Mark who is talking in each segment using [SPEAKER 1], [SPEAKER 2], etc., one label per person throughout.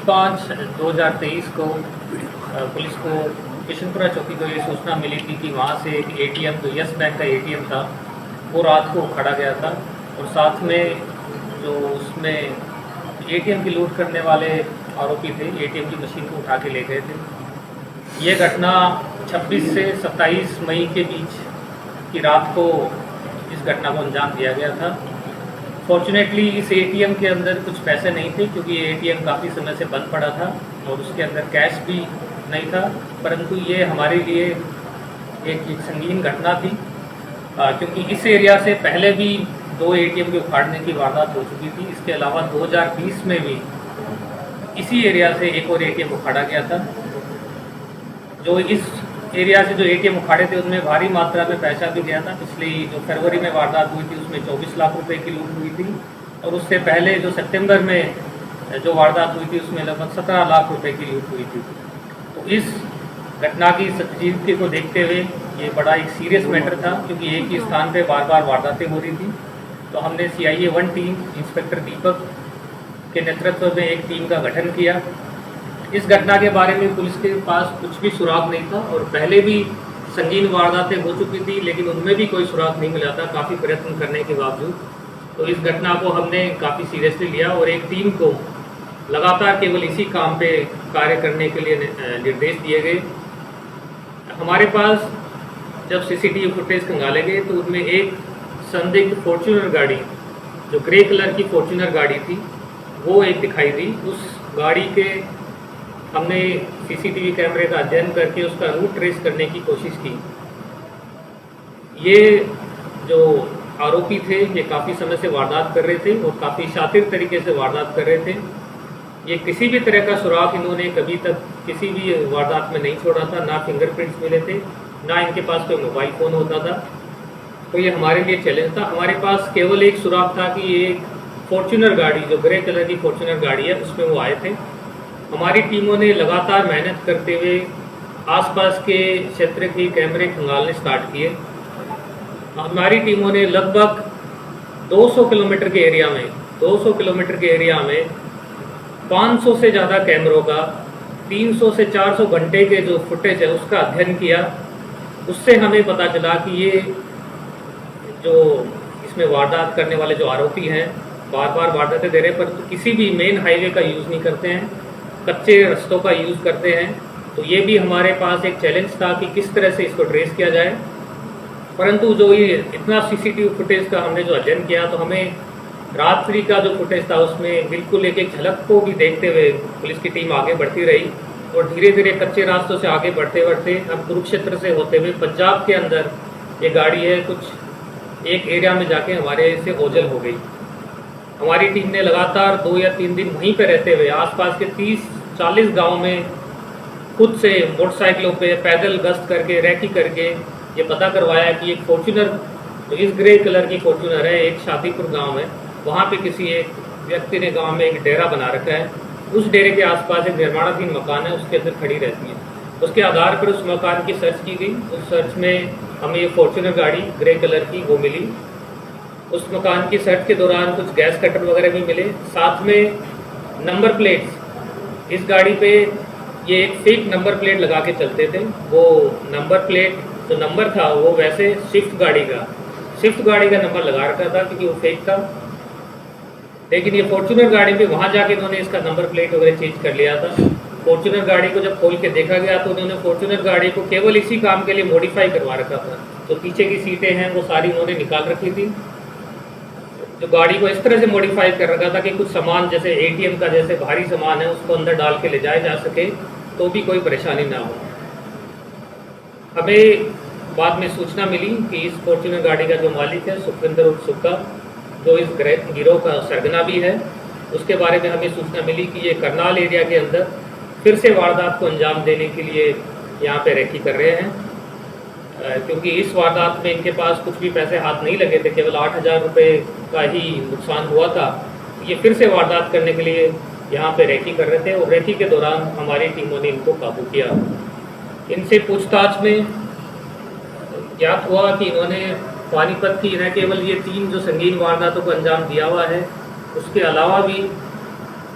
[SPEAKER 1] 20-5-2023 को पुलिस को किशनपुरा चौकी को ये सूचना मिली थी कि वहाँ से एक एटीएम जो यस बैंक का एटीएम था वो रात को उखाड़ा गया था और साथ में जो उसमें एटीएम की लूट करने वाले आरोपी थे एटीएम की मशीन को उठा के ले गए थे। ये घटना 26 से 27 मई के बीच की रात को इस घटना को अंजाम दिया गया था। फॉर्चुनेटली इस एटीएम के अंदर कुछ पैसे नहीं थे क्योंकि ये एटीएम काफ़ी समय से बंद पड़ा था और उसके अंदर कैश भी नहीं था, परंतु ये हमारे लिए एक संगीन घटना थी क्योंकि इस एरिया से पहले भी 2 एटीएम के उखाड़ने की वारदात हो चुकी थी। इसके अलावा 2020 में भी इसी एरिया से एक और एटीएम उखाड़ा गया था। जो इस एरिया से जो एटीएम उखाड़े थे उनमें भारी मात्रा में पैसा भी गया था। पिछली जो फरवरी में वारदात हुई थी उसमें 24 लाख रुपए की लूट हुई थी और उससे पहले जो सितंबर में जो वारदात हुई थी उसमें लगभग 17 लाख रुपए की लूट हुई थी। तो इस घटना की संजीदगी को देखते हुए ये बड़ा एक सीरियस मैटर था क्योंकि एक ही स्थान पे बार बार वारदातें हो रही थी। तो हमने CIA 1 टीम इंस्पेक्टर दीपक के नेतृत्व में एक टीम का गठन किया। इस घटना के बारे में पुलिस के पास कुछ भी सुराग नहीं था और पहले भी संगीन वारदातें हो चुकी थी लेकिन उनमें भी कोई सुराग नहीं मिला था काफ़ी प्रयत्न करने के बावजूद। तो इस घटना को हमने काफ़ी सीरियसली लिया और एक टीम को लगातार केवल इसी काम पे कार्य करने के लिए निर्देश दिए गए। हमारे पास जब CCTV फुटेज खंगाले गए तो उनमें एक संदिग्ध फॉर्च्यूनर गाड़ी जो ग्रे कलर की फॉर्च्यूनर गाड़ी थी वो एक दिखाई दी। उस गाड़ी के हमने CCTV कैमरे का अध्ययन करके उसका रूट ट्रेस करने की कोशिश की। ये जो आरोपी थे ये काफ़ी समय से वारदात कर रहे थे और काफ़ी शातिर तरीके से वारदात कर रहे थे। ये किसी भी तरह का सुराग इन्होंने कभी तक किसी भी वारदात में नहीं छोड़ा था, ना फिंगरप्रिंट्स मिले थे, ना इनके पास कोई मोबाइल फ़ोन होता था। तो ये हमारे लिए चैलेंज था। हमारे पास केवल एक सुराग था कि ये फॉर्च्यूनर गाड़ी जो ग्रे कलर की फॉर्च्यूनर गाड़ी है उसमें वो आए थे। हमारी टीमों ने लगातार मेहनत करते हुए आसपास के क्षेत्र के कैमरे खंगालने स्टार्ट किए। हमारी टीमों ने लगभग 200 किलोमीटर के एरिया में 500 से ज़्यादा कैमरों का 300 से 400 घंटे के जो फुटेज है उसका अध्ययन किया। उससे हमें पता चला कि ये जो इसमें वारदात करने वाले जो आरोपी हैं बार बार वारदातें दे रहे हैं, पर किसी भी मेन हाईवे का यूज़ नहीं करते हैं, कच्चे रास्तों का यूज़ करते हैं। तो ये भी हमारे पास एक चैलेंज था कि किस तरह से इसको ट्रेस किया जाए। परंतु जो ये इतना CCTV फुटेज का हमने जो अध्ययन किया तो हमें रात्रि का जो फुटेज था उसमें बिल्कुल एक झलक को भी देखते हुए पुलिस की टीम आगे बढ़ती रही और धीरे धीरे कच्चे रास्तों से आगे बढ़ते बढ़ते अब कुरुक्षेत्र से होते हुए पंजाब के अंदर ये गाड़ी है कुछ एक एरिया में जाके हमारे से ओझल हो गई। हमारी टीम ने लगातार 2 या 3 दिन वहीं पर रहते हुए आसपास के 30-40 गाँव में खुद से मोटरसाइकिलों पे पैदल गश्त करके रैकी करके ये पता करवाया कि एक फॉर्च्यूनर जो इस ग्रे कलर की फॉर्च्यूनर है एक शादीपुर गांव है, वहाँ पे किसी एक व्यक्ति ने गांव में एक डेरा बना रखा है। उस डेरे के आसपास एक निर्माणाधीन मकान है उसके अंदर खड़ी रहती है। उसके आधार पर उस मकान की सर्च की गई। उस सर्च में हमें ये फॉर्च्यूनर गाड़ी ग्रे कलर की वो मिली। उस मकान की सर्च के दौरान कुछ गैस कटर वगैरह भी मिले, साथ में नंबर प्लेट्स। इस गाड़ी पे ये एक फेक नंबर प्लेट लगा के चलते थे। वो नंबर प्लेट जो नंबर था वो वैसे स्विफ्ट गाड़ी का नंबर लगा रखा था क्योंकि वो फेक था। लेकिन ये फॉर्च्यूनर गाड़ी पे वहाँ जाके इन्होंने इसका नंबर प्लेट वगैरह चेंज कर लिया था। फॉर्च्यूनर गाड़ी को जब खोल के देखा गया तो उन्होंने फॉर्च्यूनर गाड़ी को केवल इसी काम के लिए मॉडिफाई करवा रखा था। तो पीछे की सीटें हैं वो सारी उन्होंने निकाल रखी थी। जो गाड़ी को इस तरह से मॉडिफाई कर रखा था कि कुछ सामान जैसे ATM का जैसे भारी सामान है उसको अंदर डाल के ले जाया जा सके तो भी कोई परेशानी ना हो। हमें बाद में सूचना मिली कि इस फॉर्च्यूनर गाड़ी का जो मालिक है सुखविंदर उर्फ सुक्का, जो इस गिरोह का सरगना भी है, उसके बारे में हमें सूचना मिली कि ये करनाल एरिया के अंदर फिर से वारदात को अंजाम देने के लिए यहाँ पे रेकी कर रहे हैं। क्योंकि इस वारदात में इनके पास कुछ भी पैसे हाथ नहीं लगे थे, केवल 8,000 रुपये का ही नुकसान हुआ था। ये फिर से वारदात करने के लिए यहाँ पे रेकी कर रहे थे और रेकी के दौरान हमारी टीमों ने इनको काबू किया। इनसे पूछताछ में ज्ञात हुआ कि इन्होंने पानीपत की न केवल ये 3 जो संगीन वारदातों को अंजाम दिया हुआ है, उसके अलावा भी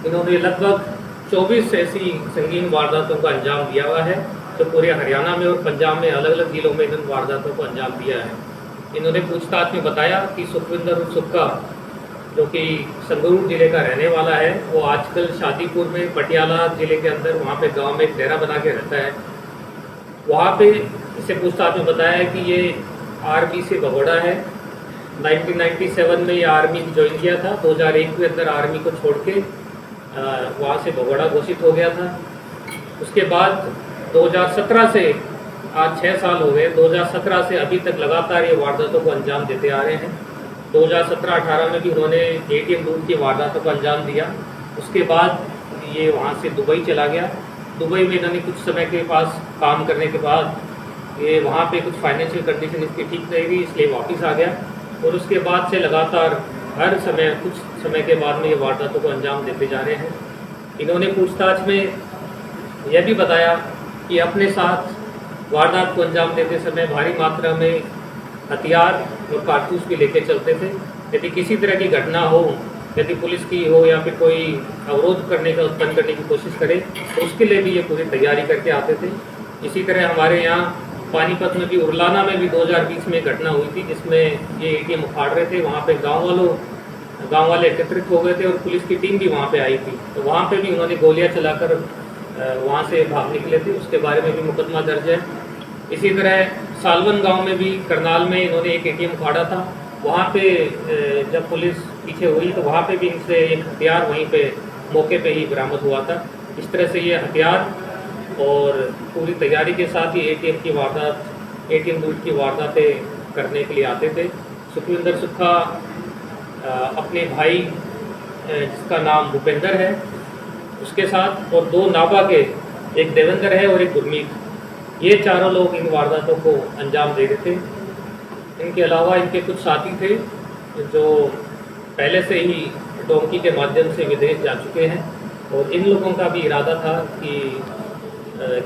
[SPEAKER 1] इन्होंने लगभग 24 ऐसी संगीन वारदातों का अंजाम दिया हुआ है, जो पूरे हरियाणा में और पंजाब में अलग अलग जिलों में इन वारदातों को अंजाम दिया है। इन्होंने पूछताछ में बताया कि सुखविंदर उर्फ सुक्का, जो कि संगरूर जिले का रहने वाला है, वो आजकल शादीपुर में पटियाला जिले के अंदर वहाँ पे गांव में एक डेरा बना के रहता है। वहाँ पे इसे पूछताछ में बताया है कि ये आर्मी से भगोड़ा है। 1997 में ये आर्मी ज्वाइन किया था। 2001 के अंदर आर्मी को छोड़ के वहाँ से भगोड़ा घोषित हो गया था। उसके बाद 2017 से आज 6 साल हो गए, 2017 से अभी तक लगातार ये वारदातों को अंजाम देते आ रहे हैं। 2017-18 में भी उन्होंने एटीएम लूट की वारदातों को अंजाम दिया। उसके बाद ये वहाँ से दुबई चला गया। दुबई में इन्होंने कुछ समय के पास काम करने के बाद ये वहाँ पे कुछ फाइनेंशियल कंडीशन इसकी ठीक नहीं रही, इसलिए वापस आ गया। और उसके बाद से लगातार हर समय कुछ समय के बाद में ये वारदातों को अंजाम देते जा रहे हैं। इन्होंने पूछताछ में यह भी बताया कि अपने साथ वारदात को अंजाम देते समय भारी मात्रा में हथियार और कारतूस भी लेके चलते थे। यदि किसी तरह की घटना हो, यदि पुलिस की हो या फिर कोई अवरोध करने का उत्पन्न करने की कोशिश करे, तो उसके लिए भी ये पूरी तैयारी करके आते थे। इसी तरह हमारे यहाँ पानीपत में भी, उरलाना में भी 2020 में घटना हुई थी, जिसमें ये एटीएम उखाड़ रहे थे। वहाँ पे गाँव वाले एकत्रित हो गए थे और पुलिस की टीम भी वहाँ पे आई थी। तो वहाँ पे भी उन्होंने गोलियाँ चलाकर वहाँ से भाग निकले थे। उसके बारे में भी मुकदमा दर्ज है। इसी तरह सालवन गांव में भी, करनाल में इन्होंने एक एटीएम उखाड़ा था। वहाँ पे जब पुलिस पीछे हुई तो वहाँ पे भी इनसे एक हथियार वहीं पे मौके पे ही बरामद हुआ था। इस तरह से ये हथियार और पूरी तैयारी के साथ ही एटीएम लूट की वारदातें करने के लिए आते थे। सुखविंदर सुक्खा अपने भाई जिसका नाम भूपेंद्र है उसके साथ, और 2 नाभा के, एक देवेंद्र है और एक गुरमीत, ये चारों लोग इन वारदातों को अंजाम दे रहे थे। इनके अलावा इनके कुछ साथी थे जो पहले से ही डोंकी के माध्यम से विदेश जा चुके हैं, और इन लोगों का भी इरादा था कि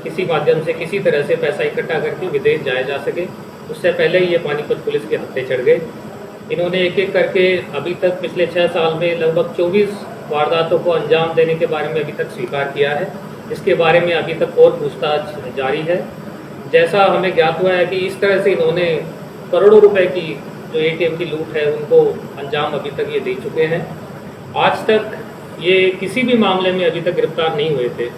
[SPEAKER 1] किसी माध्यम से किसी तरह से पैसा इकट्ठा करके विदेश जाया जा सके। उससे पहले ही ये पानीपत पुलिस के हत्थे चढ़ गए। इन्होंने एक एक करके अभी तक पिछले 6 साल में लगभग 24 वारदातों को अंजाम देने के बारे में अभी तक स्वीकार किया है। इसके बारे में अभी तक और पूछताछ जारी है। जैसा हमें ज्ञात हुआ है कि इस तरह से इन्होंने करोड़ों रुपए की जो एटीएम की लूट है उनको अंजाम अभी तक ये दे चुके हैं। आज तक ये किसी भी मामले में अभी तक गिरफ्तार नहीं हुए थे।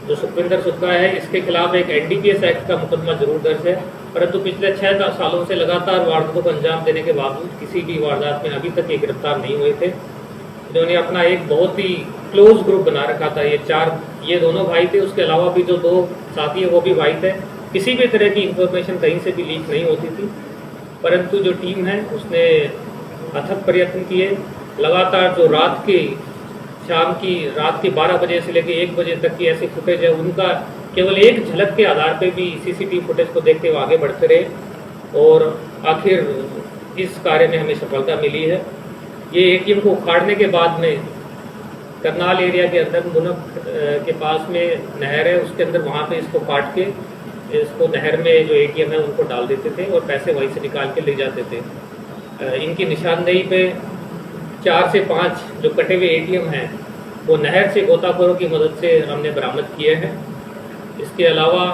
[SPEAKER 1] जो सुखविंदर सुक्खा है, इसके खिलाफ एक एनडीपीएस एक्ट का मुकदमा जरूर दर्ज है, परंतु पिछले 6 सालों से लगातार वारदातों को अंजाम देने के बावजूद किसी भी वारदात में अभी तक ये गिरफ्तार नहीं हुए थे। इन्होंने अपना एक बहुत ही क्लोज ग्रुप बना रखा था। ये दोनों भाई थे, उसके अलावा भी जो 2 साथी है वो भी भाई थे। किसी भी तरह की इंफॉर्मेशन कहीं से भी लीक नहीं होती थी, परंतु जो टीम है उसने अथक प्रयत्न किए। लगातार जो रात के 12 बजे से लेकर 1 बजे तक की ऐसी फुटेज है, उनका केवल एक झलक के आधार पे भी सीसीटीवी फुटेज को देखते हुए आगे बढ़ते रहे और आखिर इस कार्य में हमें सफलता मिली है। ये एटीएम को उखाड़ने के बाद में करनाल एरिया के अंदर मुनक के पास में नहर है, उसके अंदर वहाँ पे इसको काट के इसको नहर में जो एटीएम है उनको डाल देते थे और पैसे वहीं से निकाल के ले जाते थे। इनकी निशानदेही पे 4 से 5 जो कटे हुए एटीएम हैं वो नहर से गोताखोरों की मदद से हमने बरामद किए हैं। इसके अलावा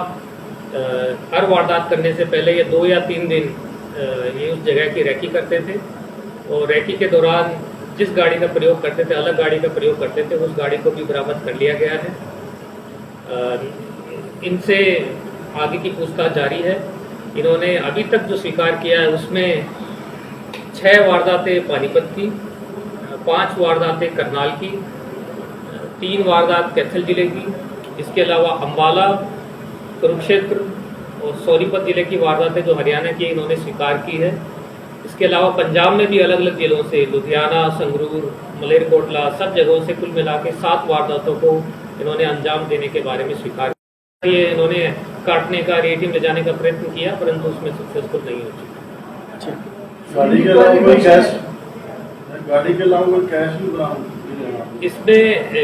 [SPEAKER 1] हर वारदात करने से पहले ये 2 या 3 दिन ये उस जगह की रैकी करते थे, और रैकी के दौरान जिस गाड़ी का प्रयोग करते थे, अलग गाड़ी का प्रयोग करते थे, उस गाड़ी को भी बरामद कर लिया गया है। इनसे आगे की पूछताछ जारी है। इन्होंने अभी तक जो स्वीकार किया है उसमें 6 वारदातें पानीपत की, 5 वारदातें करनाल की, 3 वारदात कैथल जिले की, इसके अलावा अम्बाला, कुरुक्षेत्र और सोनीपत जिले की वारदातें जो हरियाणा की इन्होंने स्वीकार की है। इसके अलावा पंजाब में भी अलग अलग जिलों से, लुधियाना, संगरूर, मलेरकोटला, सब जगहों से कुल मिला के 7 वारदातों को इन्होंने अंजाम देने के बारे में स्वीकार किया। ये इन्होंने काटने का, एटीएम ले जाने का प्रयत्न किया, परंतु उसमें सक्सेसफुल नहीं हो चुका।
[SPEAKER 2] गाड़ी के अलावा कोई कैश भी बरामद
[SPEAKER 1] इसमें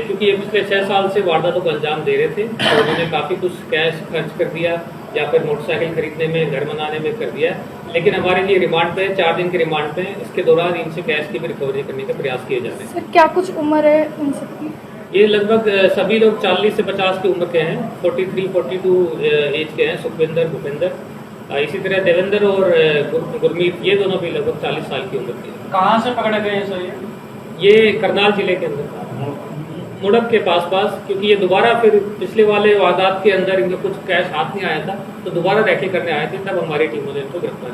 [SPEAKER 1] क्योंकि ये पिछले 6 साल से वारदातों को अंजाम दे रहे थे, तो उन्होंने काफ़ी कुछ कैश खर्च कर दिया या फिर मोटरसाइकिल खरीदने में, घर बनाने में कर दिया। लेकिन हमारे लिए रिमांड पे है, 4 दिन के रिमांड पे है। इसके दौरान इनसे कैश की भी रिकवरी करने का प्रयास किए जा रहे हैं।
[SPEAKER 3] सर क्या कुछ उम्र है उन सबकी?
[SPEAKER 1] ये लगभग सभी लोग 40 से 50 की उम्र के हैं, 43-42 एज के हैं, सुखविंदर भूपेंद्र। इसी तरह देवेंद्र और गुरमीत, ये दोनों भी लगभग 40 साल की उम्र के हैं।
[SPEAKER 3] कहाँ से पकड़े गए हैं सर
[SPEAKER 1] ये करनाल जिले के अंदर मुड़क के पास, क्योंकि ये दोबारा फिर पिछले वाले वारदात के अंदर इनके कुछ कैश हाथ नहीं आया था, तो दोबारा रैकी करने आए थे, तब हमारी टीमों ने इनको गिरफ्तार किया।